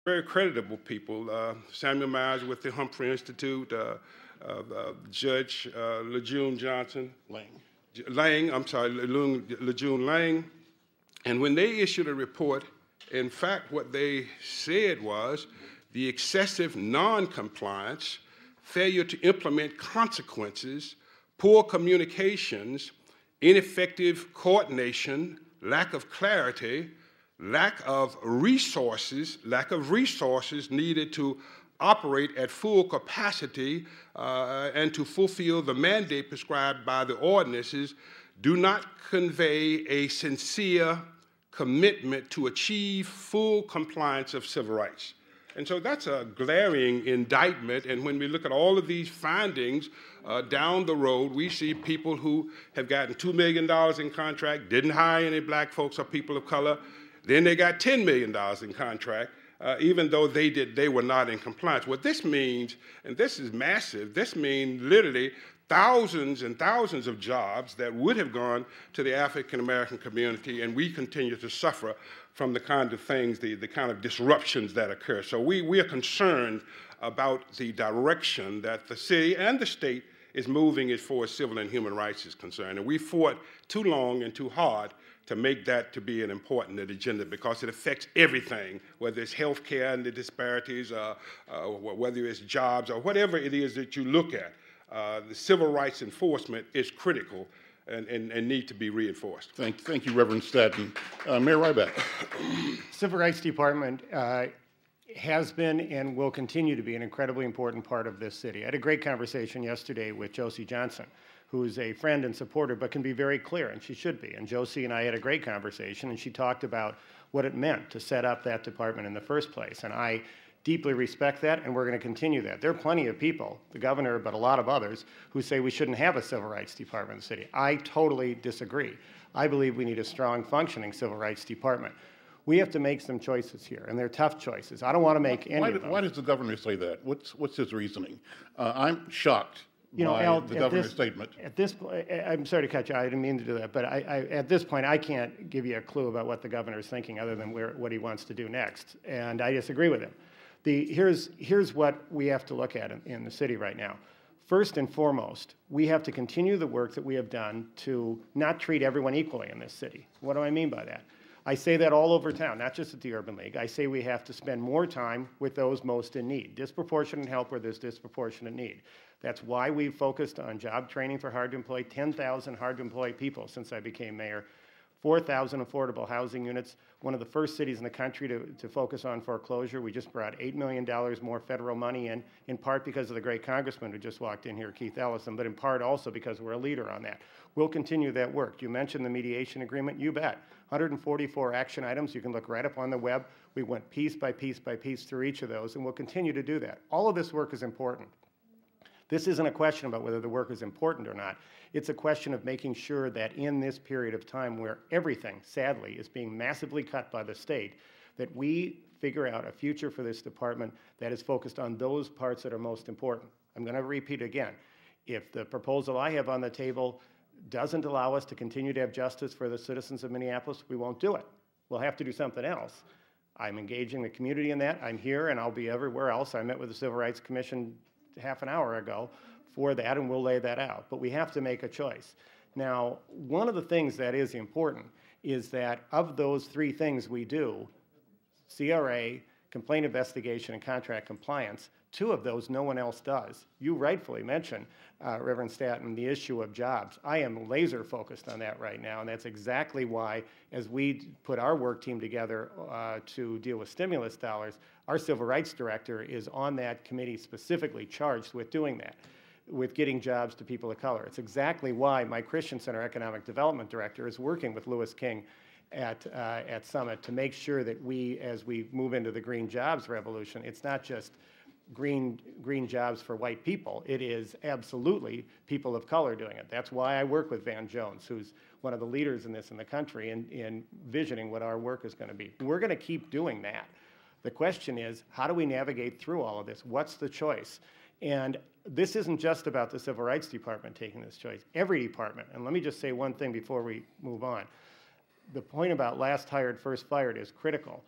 very creditable people. Samuel Myers with the Humphrey Institute, Judge Lejeune Johnson. Lejeune Lang. And when they issued a report, in fact, what they said was the excessive non-compliance, failure to implement consequences, poor communications, ineffective coordination, lack of clarity, lack of resources needed to operate at full capacity and to fulfill the mandate prescribed by the ordinances do not convey a sincere commitment to achieve full compliance of civil rights. And so that's a glaring indictment, and when we look at all of these findings down the road, we see people who have gotten $2 million in contract, didn't hire any black folks or people of color, then they got $10 million in contract, even though they were not in compliance. What this means, and this is massive, this means literally thousands and thousands of jobs that would have gone to the African-American community, and we continue to suffer from the kind of things, the kind of disruptions that occur. So we are concerned about the direction that the city and the state is moving as far as civil and human rights is concerned. And we fought too long and too hard to make that to be an important agenda because it affects everything, whether it's health care and the disparities, whether it's jobs or whatever it is that you look at. The civil rights enforcement is critical and need to be reinforced. Thank you, Reverend Staton. Mayor Ryback. Civil Rights Department has been and will continue to be an incredibly important part of this city. I had a great conversation yesterday with Josie Johnson, who is a friend and supporter, but can be very clear, and she should be. And Josie and I had a great conversation, and she talked about what it meant to set up that department in the first place. And I deeply respect that, and we're going to continue that. There are plenty of people, the governor, but a lot of others, who say we shouldn't have a civil rights department in the city. I totally disagree. I believe we need a strong, functioning civil rights department. We have to make some choices here, and they're tough choices. I don't want to make any of them. Why does the governor say that? What's his reasoning? I'm shocked by Al, the governor's statement. At this point, I'm sorry to cut you. I didn't mean to do that, but at this point, I can't give you a clue about what the governor is thinking other than what he wants to do next, and I disagree with him. Here's what we have to look at in the city right now. First and foremost, we have to continue the work that we have done to not treat everyone equally in this city. What do I mean by that? I say that all over town, not just at the Urban League. I say we have to spend more time with those most in need, disproportionate help where there's disproportionate need. That's why we've focused on job training for hard-to-employ, 10,000 hard-to-employ people since I became mayor, 4,000 affordable housing units, one of the first cities in the country to focus on foreclosure. We just brought $8 million more federal money in part because of the great congressman who just walked in here, Keith Ellison, but in part also because we're a leader on that. We'll continue that work. You mentioned the mediation agreement. You bet. 144 action items. You can look right up on the web. We went piece by piece by piece through each of those, and we'll continue to do that. All of this work is important. This isn't a question about whether the work is important or not. It's a question of making sure that in this period of time where everything, sadly, is being massively cut by the state, that we figure out a future for this department that is focused on those parts that are most important. I'm going to repeat again. If the proposal I have on the table doesn't allow us to continue to have justice for the citizens of Minneapolis, we won't do it. We'll have to do something else. I'm engaging the community in that. I'm here, and I'll be everywhere else. I met with the Civil Rights Commission half an hour ago for that, and we'll lay that out. But we have to make a choice. Now, one of the things that is important is that of those three things we do, CRA, complaint investigation, and contract compliance, two of those no one else does. You rightfully mentioned, Reverend Staton, the issue of jobs. I am laser focused on that right now, and that's exactly why, as we put our work team together to deal with stimulus dollars, our civil rights director is on that committee specifically charged with doing that, with getting jobs to people of color. It's exactly why my Christian Center economic development director is working with Lewis King at Summit to make sure that we, as we move into the green jobs revolution, it's not just green jobs for white people. It is absolutely people of color doing it. That's why I work with Van Jones, who's one of the leaders in this in the country, in visioning what our work is going to be. We're going to keep doing that. The question is, how do we navigate through all of this? What's the choice? And this isn't just about the Civil Rights Department taking this choice. Every department, and let me just say one thing before we move on. The point about last hired, first fired is critical.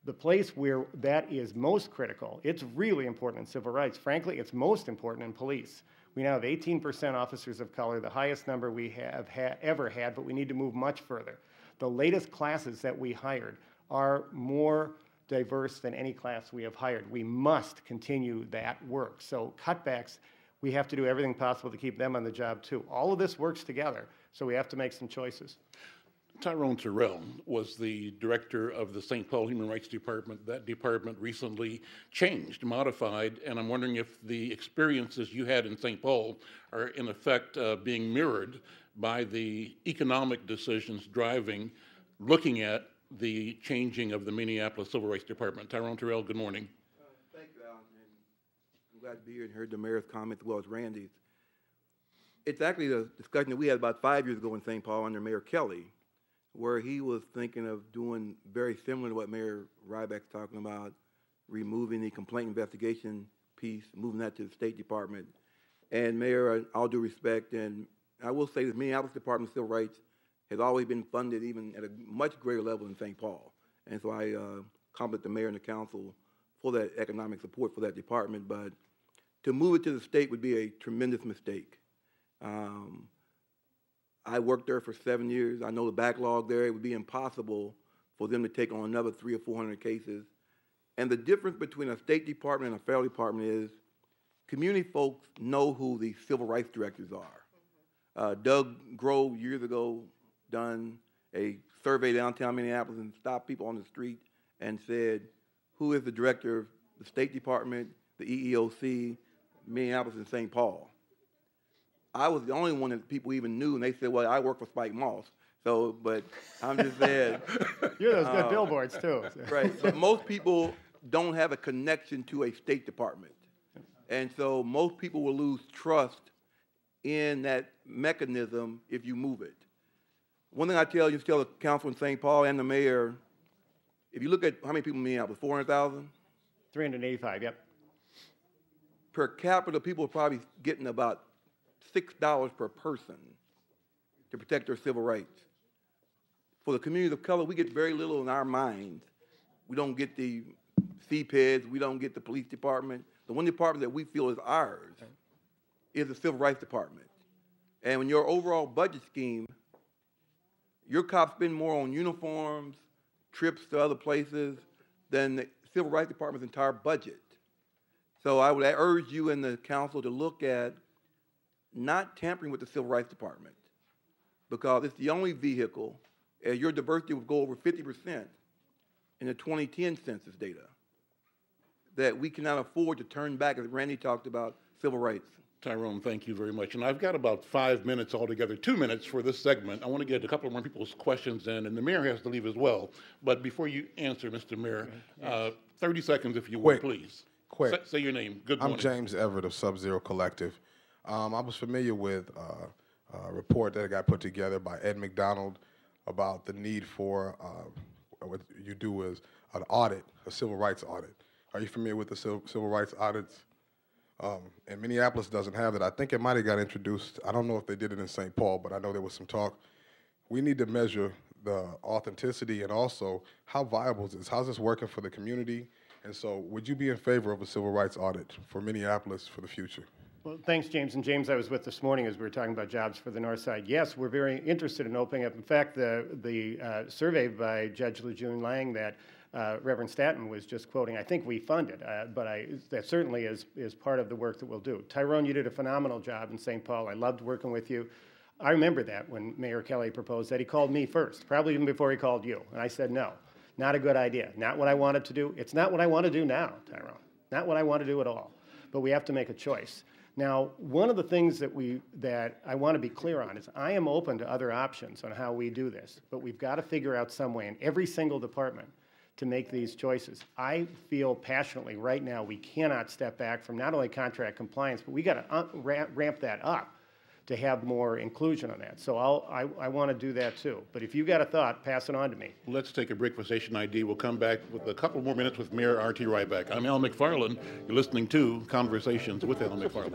The place where that is most critical, it's really important in civil rights. Frankly, it's most important in police. We now have 18% officers of color, the highest number we have ever had, but we need to move much further. The latest classes that we hired are more diverse than any class we have hired. We must continue that work. So cutbacks, we have to do everything possible to keep them on the job too. All of this works together, so we have to make some choices. Tyrone Terrell was the director of the St. Paul Human Rights Department. That department recently changed, modified, and I'm wondering if the experiences you had in St. Paul are in effect being mirrored by the economic decisions driving, looking at the changing of the Minneapolis Civil Rights Department. Tyrone Terrell, good morning. Thank you, Alan. And I'm glad to be here and heard the mayor's comments as well as Randy's. It's actually the discussion that we had about 5 years ago in St. Paul under Mayor Kelly, where he was thinking of doing very similar to what Mayor Ryback's talking about, removing the complaint investigation piece, moving that to the State Department. And Mayor, all due respect, and I will say the Minneapolis Department of Civil Rights has always been funded even at a much greater level than St. Paul. And so I compliment the mayor and the council for that economic support for that department, but to move it to the state would be a tremendous mistake. I worked there for 7 years. I know the backlog there. It would be impossible for them to take on another 300 or 400 cases. And the difference between a State Department and a federal department is community folks know who the civil rights directors are. Doug Grove, years ago, done a survey downtown Minneapolis and stopped people on the street and said, who is the director of the State Department, the EEOC, Minneapolis, and St. Paul? I was the only one that people even knew, and they said, well, I work for Spike Moss. So, but I'm just saying. You're those good billboards, too. Right, but most people don't have a connection to a State Department. And so most people will lose trust in that mechanism if you move it. One thing I tell the council in St. Paul and the mayor, if you look at how many people in Minneapolis, 400,000? 385, yep. Per capita, people are probably getting about $6 per person to protect their civil rights. For the community of color, we get very little in our minds. We don't get the CPEDs, we don't get the police department. The one department that we feel is ours is the Civil Rights Department. And when your overall budget scheme, your cops spend more on uniforms, trips to other places than the Civil Rights Department's entire budget. So I would urge you and the council to look at not tampering with the Civil Rights Department, because it's the only vehicle, as your diversity will go over 50% in the 2010 census data, that we cannot afford to turn back, as Randy talked about, civil rights. Tyrone, thank you very much. And I've got about 5 minutes altogether, 2 minutes for this segment. I want to get a couple more people's questions in, and the mayor has to leave as well. But before you answer, Mr. Mayor, 30 seconds if you would, please. Quick. Say your name. Good morning. I'm James Everett of Sub-Zero Collective. I was familiar with a report that got put together by Ed McDonald about the need for what you do is an audit, a civil rights audit. Are you familiar with the civil rights audits? And Minneapolis doesn't have it. I think it might have got introduced. I don't know if they did it in St. Paul, but I know there was some talk. We need to measure the authenticity and also how viable is this? How's this working for the community? And so would you be in favor of a civil rights audit for Minneapolis for the future? Well, thanks, James. And James, I was with this morning as we were talking about jobs for the North Side. Yes, we're very interested in opening up. In fact, the survey by Judge Lejeune Lang that Reverend Statton was just quoting, I think we funded, but that certainly is part of the work that we'll do. Tyrone, you did a phenomenal job in St. Paul. I loved working with you. I remember that when Mayor Kelly proposed that. He called me first, probably even before he called you. And I said, no, not a good idea. Not what I wanted to do. It's not what I want to do now, Tyrone. Not what I want to do at all. But we have to make a choice. Now, one of the things that I want to be clear on is I am open to other options on how we do this, but we've got to figure out some way in every single department to make these choices. I feel passionately right now we cannot step back from not only contract compliance, but we got to ramp that up to have more inclusion on that. So I want to do that too. But if you got a thought, pass it on to me. Let's take a break for Station ID. We'll come back with a couple more minutes with Mayor R.T. Ryback. I'm Al McFarlane. You're listening to Conversations with Al McFarlane.